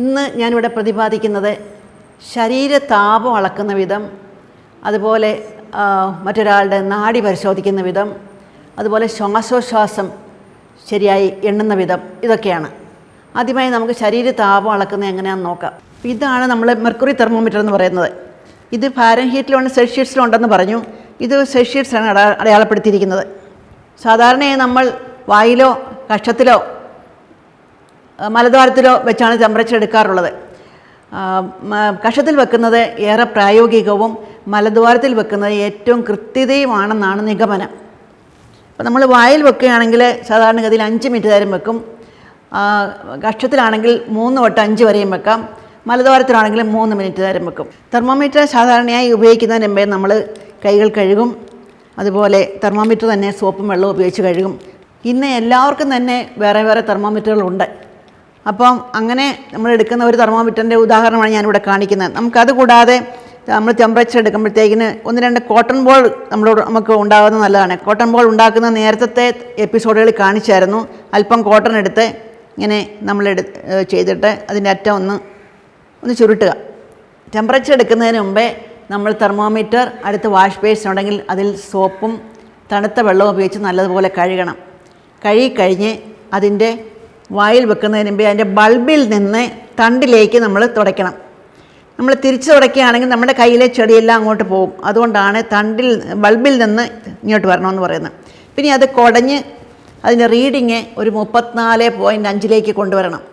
ഇന്ന് ഞാനിവിടെ പ്രതിപാദിക്കുന്നത് ശരീരതാപം അളക്കുന്ന വിധം, അതുപോലെ മറ്റൊരാളുടെ നാഡി പരിശോധിക്കുന്ന വിധം, അതുപോലെ ശ്വാസോച്ഛ്വാസം ശരിയായി എണ്ണുന്ന വിധം, ഇതൊക്കെയാണ്. ആദ്യമായി നമുക്ക് ശരീരതാപം അളക്കുന്നത് എങ്ങനെയാണെന്ന് നോക്കാം. ഇതാണ് നമ്മൾ മെർക്കുറി തെർമോമീറ്റർ എന്ന് പറയുന്നത്. ഇത് ഫാരൻഹീറ്റിലുണ്ട്, സെൽഷ്യസിലും ഉണ്ടെന്ന് പറഞ്ഞു. ഇത് സെൽഷ്യസാണ് അടയാളപ്പെടുത്തിയിരിക്കുന്നത്. സാധാരണയായി നമ്മൾ വായിലോ കക്ഷത്തിലോ മലദ്വാരത്തിലോ വെച്ചാണ് ടെമ്പറേച്ചർ എടുക്കാറുള്ളത്. കക്ഷത്തിൽ വെക്കുന്നത് ഏറെ പ്രായോഗികവും മലദ്വാരത്തിൽ വെക്കുന്നത് ഏറ്റവും കൃത്യതയുമാണെന്നാണ് നിഗമനം. അപ്പോൾ നമ്മൾ വായിൽ വെക്കുകയാണെങ്കിൽ സാധാരണഗതിയിൽ 5 മിനിറ്റ് നേരം വെക്കും. കക്ഷത്തിലാണെങ്കിൽ 3 തൊട്ട് 5 വരെയും വെക്കാം. മലദ്വാരത്തിലാണെങ്കിൽ 3 മിനിറ്റ് നേരം വെക്കും. തെർമോമീറ്റർ സാധാരണയായി ഉപയോഗിക്കുന്നതിന് മുമ്പേ നമ്മൾ കൈകൾ കഴുകും. അതുപോലെ തെർമോമീറ്റർ തന്നെ സോപ്പും വെള്ളവും ഉപയോഗിച്ച് കഴുകും. ഇന്ന് എല്ലാവർക്കും തന്നെ വേറെ വേറെ തെർമോമീറ്ററുകളുണ്ട്. അപ്പം അങ്ങനെ നമ്മൾ എടുക്കുന്ന ഒരു തെർമോമീറ്ററിൻ്റെ ഉദാഹരണമാണ് ഞാനിവിടെ കാണിക്കുന്നത്. നമുക്കത് കൂടാതെ നമ്മൾ ടെമ്പറേച്ചർ എടുക്കുമ്പോഴത്തേക്കിന് 1-2 കോട്ടൺ ബോൾ നമുക്ക് ഉണ്ടാകുന്നത് നല്ലതാണ്. കോട്ടൺ ബോൾ ഉണ്ടാക്കുന്ന നേരത്തെ എപ്പിസോഡുകളിൽ കാണിച്ചായിരുന്നു. അല്പം കോട്ടൺ എടുത്ത് ഇങ്ങനെ നമ്മൾ ചെയ്തിട്ട് അതിൻ്റെ അറ്റം ഒന്ന് ചുരുട്ടുക. ടെമ്പറേച്ചർ എടുക്കുന്നതിന് മുമ്പേ നമ്മൾ തെർമോമീറ്റർ അടുത്ത് വാഷ് ബേസിൻ ഉണ്ടെങ്കിൽ അതിൽ സോപ്പും തണുത്ത വെള്ളവും ഉപയോഗിച്ച് നല്ലതുപോലെ കഴുകണം. കഴുകിക്കഴിഞ്ഞ് അതിൻ്റെ വായിൽ വെക്കുന്നതിന് മുമ്പേ അതിൻ്റെ ബൾബിൽ നിന്ന് തണ്ടിലേക്ക് നമ്മൾ തുടയ്ക്കണം. നമ്മൾ തിരിച്ച് തുടയ്ക്കുകയാണെങ്കിൽ നമ്മുടെ കയ്യിലെ ചെടിയെല്ലാം അങ്ങോട്ട് പോകും. അതുകൊണ്ടാണ് ബൾബിൽ നിന്ന് ഇങ്ങോട്ട് വരണമെന്ന് പറയുന്നത്. പിന്നെ അത് കുടഞ്ഞ് അതിൻ്റെ റീഡിങ് ഒരു 34.5 കൊണ്ടുവരണം.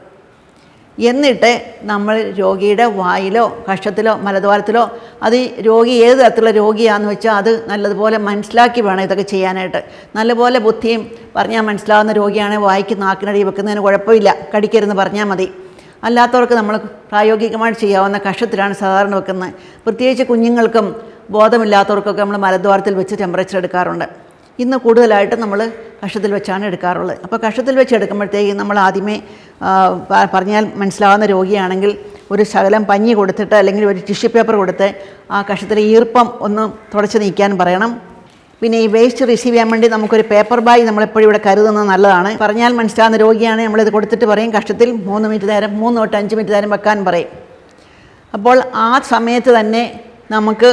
എന്നിട്ട് നമ്മൾ രോഗിയുടെ വായിലോ കക്ഷത്തിലോ മലദ്വാരത്തിലോ, അത് രോഗി ഏത് തരത്തിലുള്ള രോഗിയാണെന്ന് വെച്ചാൽ അത് നല്ലതുപോലെ മനസ്സിലാക്കി വേണം ഇതൊക്കെ ചെയ്യാനായിട്ട്. നല്ലപോലെ ബുദ്ധിയും പറഞ്ഞാൽ മനസ്സിലാവുന്ന രോഗിയാണ് വായിക്ക് നാക്കിനടി വെക്കുന്നതിന് കുഴപ്പമില്ല, കടിക്കരുതെന്ന് പറഞ്ഞാൽ മതി. അല്ലാത്തവർക്ക് നമ്മൾ പ്രായോഗികമായിട്ട് ചെയ്യാവുന്ന കക്ഷത്തിലാണ് സാധാരണ വെക്കുന്നത്. പ്രത്യേകിച്ച് കുഞ്ഞുങ്ങൾക്കും ബോധമില്ലാത്തവർക്കൊക്കെ നമ്മൾ മലദ്വാരത്തിൽ വെച്ച് ടെമ്പറേച്ചർ എടുക്കാറുണ്ട്. ഇന്ന് കൂടുതലായിട്ട് നമ്മൾ കക്ഷത്തിൽ വെച്ചാണ് എടുക്കാറുള്ളത്. അപ്പോൾ കക്ഷത്തിൽ വെച്ച് എടുക്കുമ്പോഴത്തേക്കും നമ്മൾ ആദ്യമേ പറഞ്ഞാൽ മനസ്സിലാവുന്ന രോഗിയാണെങ്കിൽ ഒരു ശകലം പഞ്ഞി കൊടുത്തിട്ട് അല്ലെങ്കിൽ ഒരു ടിഷ്യൂ പേപ്പർ കൊടുത്ത് ആ കക്ഷത്തിലെ ഈർപ്പം ഒന്ന് തുടച്ച് നീക്കാൻ പറയണം. പിന്നെ ഈ വേസ്റ്റ് റിസീവ് ചെയ്യാൻ വേണ്ടി നമുക്കൊരു പേപ്പർ ബാഗ് നമ്മളെപ്പോഴും ഇവിടെ കരുതുന്നത് നല്ലതാണ്. പറഞ്ഞാൽ മനസ്സിലാവുന്ന രോഗിയാണ് നമ്മളിത് കൊടുത്തിട്ട് പറയും കക്ഷത്തിൽ 3 മിനിറ്റ് നേരം 3 തൊട്ട് 5 മിനിറ്റ് നേരം വെക്കാൻ പറയും. അപ്പോൾ ആ സമയത്ത് തന്നെ നമുക്ക്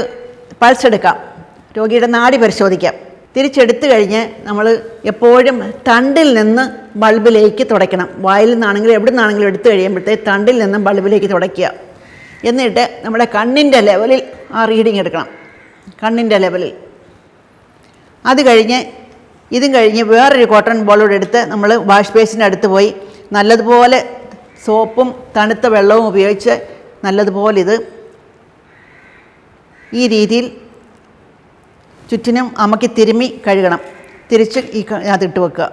പൾസ് എടുക്കാം, രോഗിയുടെ നാഡി പരിശോധിക്കാം. തിരിച്ചെടുത്തു കഴിഞ്ഞ് നമ്മൾ എപ്പോഴും തണ്ടിൽ നിന്ന് ബൾബിലേക്ക് തുടയ്ക്കണം. വായിൽ നിന്നാണെങ്കിലും എവിടെ നിന്നാണെങ്കിലും എടുത്തു കഴിയുമ്പോഴത്തേക്ക് തണ്ടിൽ നിന്ന് ബൾബിലേക്ക് തുടയ്ക്കുക. എന്നിട്ട് നമ്മുടെ കണ്ണിൻ്റെ ലെവലിൽ ആ റീഡിങ് എടുക്കണം, കണ്ണിൻ്റെ ലെവലിൽ. അത് കഴിഞ്ഞ് ഇതും കഴിഞ്ഞ് വേറൊരു കോട്ടൺ ബോളോട് എടുത്ത് നമ്മൾ വാഷ് ബേസിൻ്റെ അടുത്ത് പോയി നല്ലതുപോലെ സോപ്പും തണുത്ത വെള്ളവും ഉപയോഗിച്ച് നല്ലതുപോലെ ഇത് ഈ രീതിയിൽ ചുറ്റിനും അമക്കി തിരുമ്മി കഴുകണം. തിരിച്ച് അതിട്ട് വെക്കുക.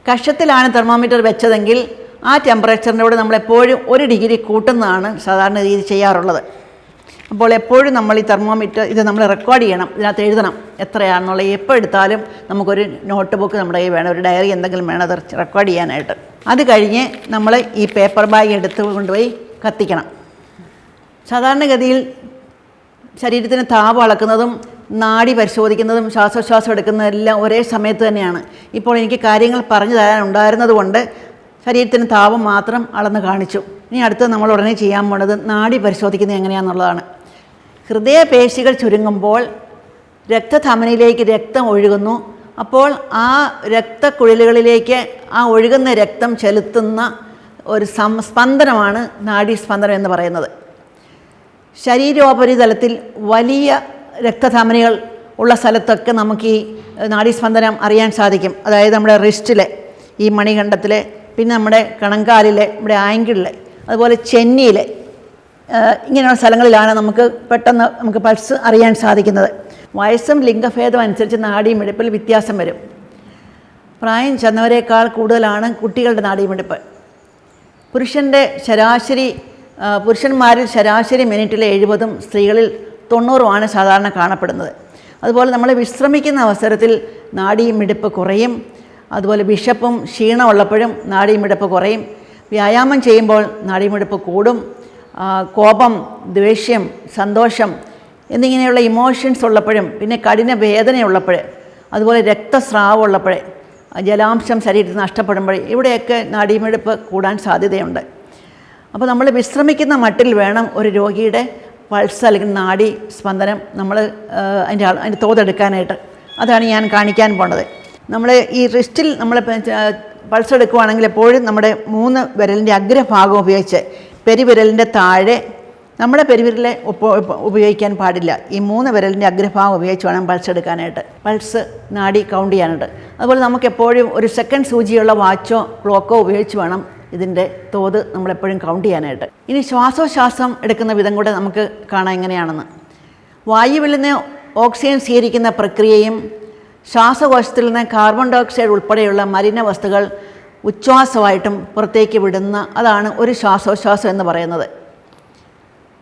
കക്ഷത്തിലാണ് തെർമോമീറ്റർ വെച്ചതെങ്കിൽ ആ ടെമ്പറേച്ചറിൻ്റെ കൂടെ നമ്മളെപ്പോഴും 1 ഡിഗ്രി കൂട്ടുന്നതാണ് സാധാരണ രീതി ചെയ്യാറുള്ളത്. അപ്പോൾ എപ്പോഴും നമ്മൾ ഈ തെർമോമീറ്റർ ഇത് നമ്മൾ റെക്കോർഡ് ചെയ്യണം, ഇതിനകത്ത് എഴുതണം എത്രയാണെന്നുള്ളത്. എപ്പോൾ എടുത്താലും നമുക്കൊരു നോട്ട് ബുക്ക് നമ്മുടെ കയ്യിൽ വേണം, ഒരു ഡയറി എന്തെങ്കിലും വേണം അത് റെക്കോർഡ് ചെയ്യാനായിട്ട്. അത് കഴിഞ്ഞ് നമ്മൾ ഈ പേപ്പർ ബാഗ് എടുത്ത് കൊണ്ടുപോയി കത്തിക്കണം. സാധാരണഗതിയിൽ ശരീരത്തിന് താപം അളക്കുന്നതും നാഡി പരിശോധിക്കുന്നതും ശ്വാസോച്ഛ്വാസം എടുക്കുന്നതെല്ലാം ഒരേ സമയത്ത് തന്നെയാണ്. ഇപ്പോൾ എനിക്ക് കാര്യങ്ങൾ പറഞ്ഞു തരാനുണ്ടായിരുന്നത് കൊണ്ട് ശരീരത്തിന് താപം മാത്രം അളന്ന് കാണിച്ചു. ഇനി അടുത്ത് നമ്മൾ ഉടനെ ചെയ്യാൻ പോണത് നാഡി പരിശോധിക്കുന്നത് എങ്ങനെയാണെന്നുള്ളതാണ്. ഹൃദയപേശികൾ ചുരുങ്ങുമ്പോൾ രക്തധമനിയിലേക്ക് രക്തം ഒഴുകുന്നു. അപ്പോൾ ആ രക്തക്കുഴലുകളിലേക്ക് ആ ഒഴുകുന്ന രക്തം ചെലുത്തുന്ന ഒരു സ്പന്ദനമാണ് നാഡീസ്പന്ദനം എന്ന് പറയുന്നത്. ശരീരോപരിതലത്തിൽ വലിയ രക്തധമനികൾ ഉള്ള സ്ഥലത്തൊക്കെ നമുക്ക് ഈ നാഡീസ്പന്ദനം അറിയാൻ സാധിക്കും. അതായത് നമ്മുടെ റിസ്റ്റിലെ, ഈ മണികണ്ഠത്തിലെ, പിന്നെ നമ്മുടെ കണങ്കാലിലെ, നമ്മുടെ ആങ്കിളിലെ, അതുപോലെ ചെന്നിയിലെ, ഇങ്ങനെയുള്ള സ്ഥലങ്ങളിലാണ് പെട്ടെന്ന് നമുക്ക് പൾസ് അറിയാൻ സാധിക്കുന്നത്. വയസ്സും ലിംഗഭേദം അനുസരിച്ച് നാഡീമിടിപ്പിൽ വ്യത്യാസം വരും. പ്രായം ചെന്നവരേക്കാൾ കൂടുതലാണ് കുട്ടികളുടെ നാഡീമിടിപ്പ്. പുരുഷന്മാരിൽ ശരാശരി മിനിറ്റിൽ 70, സ്ത്രീകളിൽ 90 സാധാരണ കാണപ്പെടുന്നത്. അതുപോലെ നമ്മൾ വിശ്രമിക്കുന്ന അവസരത്തിൽ നാഡീമിടിപ്പ് കുറയും. അതുപോലെ വിശപ്പും ക്ഷീണമുള്ളപ്പോഴും നാഡീമിടിപ്പ് കുറയും. വ്യായാമം ചെയ്യുമ്പോൾ നാഡീമിടിപ്പ് കൂടും. കോപം, ദേഷ്യം, സന്തോഷം എന്നിങ്ങനെയുള്ള ഇമോഷൻസ് ഉള്ളപ്പോഴും, പിന്നെ കഠിന വേദനയുള്ളപ്പോൾ, അതുപോലെ രക്തസ്രാവം ഉള്ളപ്പോൾ, ജലാംശം ശരീരത്തിൽ നഷ്ടപ്പെടുമ്പോൾ ഇവിടെയൊക്കെ നാഡീമിടിപ്പ് കൂടാൻ സാധ്യതയുണ്ട്. അപ്പോൾ നമ്മൾ വിശ്രമിക്കുന്ന മട്ടിൽ വേണം ഒരു രോഗിയുടെ പൾസ് അല്ലെങ്കിൽ നാഡി സ്പന്ദനം നമ്മൾ അതിൻ്റെ തോതെടുക്കാനായിട്ട്. അതാണ് ഞാൻ കാണിക്കാൻ പോണത്. നമ്മൾ ഈ റിസ്റ്റിൽ നമ്മൾ പൾസ് എടുക്കുവാണെങ്കിൽ എപ്പോഴും നമ്മുടെ 3 വിരലിൻ്റെ അഗ്രഭാഗം ഉപയോഗിച്ച് പെരുവിരലിൻ്റെ താഴെ നമ്മുടെ പെരുവിരലെ ഉപയോഗിക്കാൻ പാടില്ല. ഈ 3 വിരലിൻ്റെ അഗ്രഭാഗം ഉപയോഗിച്ച് വേണം പൾസ് എടുക്കാനായിട്ട്, പൾസ് നാഡി കൗണ്ട് ചെയ്യാനായിട്ട്. അതുപോലെ നമുക്ക് എപ്പോഴും ഒരു സെക്കൻഡ് സൂചിയുള്ള വാച്ചോ ക്ലോക്കോ ഉപയോഗിച്ച് വേണം ഇതിൻ്റെ തോത് നമ്മളെപ്പോഴും കൗണ്ട് ചെയ്യാനായിട്ട്. ഇനി ശ്വാസോച്ഛ്വാസം എടുക്കുന്ന വിധം കൂടെ നമുക്ക് കാണാം എങ്ങനെയാണെന്ന്. വായുവിൽ നിന്ന് ഓക്സിജൻ സ്വീകരിക്കുന്ന പ്രക്രിയയും ശ്വാസകോശത്തിൽ നിന്ന് കാർബൺ ഡൈ ഓക്സൈഡ് ഉൾപ്പെടെയുള്ള മലിന വസ്തുക്കൾ ഉച്ഛ്വാസമായിട്ടും പുറത്തേക്ക് വിടുന്ന അതാണ് ഒരു ശ്വാസോച്ഛ്വാസം എന്ന് പറയുന്നത്.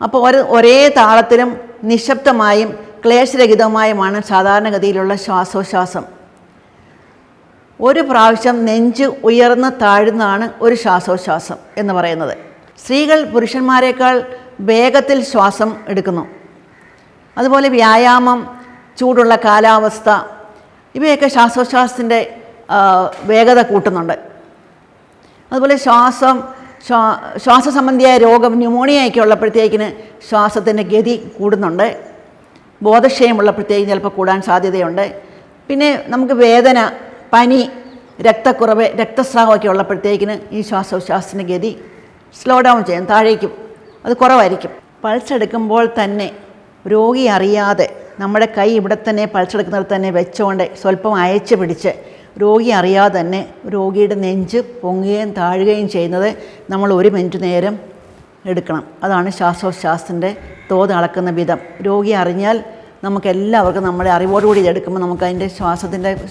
അപ്പോൾ ഒരേ താളത്തിലും നിശബ്ദമായും ക്ലേശരഹിതമായുമാണ് സാധാരണഗതിയിലുള്ള ശ്വാസോച്ഛ്വാസം. ഒരു പ്രാവശ്യം നെഞ്ച് ഉയർന്ന് താഴുന്നതാണ് ഒരു ശ്വാസോച്ഛ്വാസം എന്ന് പറയുന്നത്. സ്ത്രീകൾ പുരുഷന്മാരെക്കാൾ വേഗത്തിൽ ശ്വാസം എടുക്കുന്നു. അതുപോലെ വ്യായാമം, ചൂടുള്ള കാലാവസ്ഥ ഇവയൊക്കെ ശ്വാസോച്ഛ്വാസത്തിൻ്റെ വേഗത കൂട്ടുന്നുണ്ട്. അതുപോലെ ശ്വാസ സംബന്ധിയായ രോഗം ന്യൂമോണിയയൊക്കെ ഉള്ളപ്പോഴത്തേക്കിന് ശ്വാസത്തിൻ്റെ ഗതി കൂടുന്നുണ്ട്. ബോധക്ഷയമുള്ളപ്പോഴത്തേക്കും ചിലപ്പോൾ കൂടാൻ സാധ്യതയുണ്ട്. പിന്നെ നമുക്ക് വേദന, പനി, രക്തക്കുറവ്, രക്തസ്രാവമൊക്കെ ഉള്ളപ്പോഴത്തേക്കിന് ഈ ശ്വാസോച്ഛ്വാസത്തിൻ്റെ ഗതി സ്ലോ ഡൗൺ ചെയ്യും, താഴേക്കും, അത് കുറവായിരിക്കും. പൾസ് എടുക്കുമ്പോൾ തന്നെ രോഗി അറിയാതെ നമ്മുടെ കൈ ഇവിടെ തന്നെ പൾസ് എടുക്കുന്നത് തന്നെ വെച്ചുകൊണ്ട് സ്വല്പം അയച്ച് പിടിച്ച് രോഗി അറിയാതെ തന്നെ രോഗിയുടെ നെഞ്ച് പൊങ്ങുകയും താഴുകയും ചെയ്യുന്നത് നമ്മൾ 1 മിനിറ്റ് നേരം എടുക്കണം. അതാണ് ശ്വാസോച്ഛ്വാസത്തിൻ്റെ തോത് അളക്കുന്ന വിധം. രോഗി അറിഞ്ഞാൽ നമുക്കെല്ലാവർക്കും നമ്മുടെ അറിവോടുകൂടി ഇതെടുക്കുമ്പോൾ നമുക്കതിൻ്റെ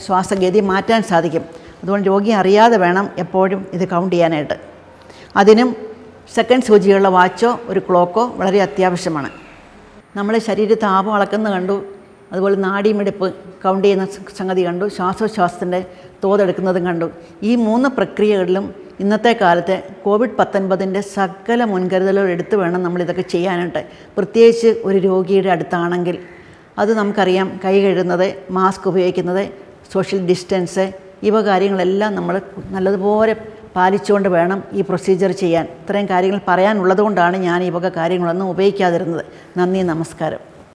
ശ്വാസഗതി മാറ്റാൻ സാധിക്കും. അതുകൊണ്ട് രോഗി അറിയാതെ വേണം എപ്പോഴും ഇത് കൗണ്ട് ചെയ്യാനായിട്ട്. അതിനും സെക്കൻഡ് സൂചിയുള്ള വാച്ചോ ഒരു ക്ലോക്കോ വളരെ അത്യാവശ്യമാണ്. നമ്മൾ ശരീര താപം അളക്കുന്നത് കണ്ടു, അതുപോലെ നാഡീമിടിപ്പ് കൗണ്ട് ചെയ്യുന്ന സംഗതി കണ്ടു, ശ്വാസോച്ഛ്വാസത്തിൻ്റെ തോതെടുക്കുന്നതും കണ്ടു. ഈ 3 പ്രക്രിയകളിലും ഇന്നത്തെ കാലത്ത് COVID-19 സകല മുൻകരുതലുകൾ എടുത്ത് വേണം നമ്മളിതൊക്കെ ചെയ്യാനായിട്ട്. പ്രത്യേകിച്ച് ഒരു രോഗിയുടെ അടുത്താണെങ്കിൽ അത് നമുക്കറിയാം. കൈ കഴുകുന്നത്, മാസ്ക് ഉപയോഗിക്കുന്നത്, സോഷ്യൽ ഡിസ്റ്റൻസ്, ഇവ കാര്യങ്ങളെല്ലാം നമ്മൾ നല്ലതുപോലെ പാലിച്ചുകൊണ്ട് വേണം ഈ പ്രൊസീജിയർ ചെയ്യാൻ. ഇത്രയും കാര്യങ്ങൾ പറയാനുള്ളതുകൊണ്ടാണ് ഞാൻ ഈ വക കാര്യങ്ങളൊന്നും ഉപയോഗിക്കാതിരുന്നത്. നന്ദി, നമസ്കാരം.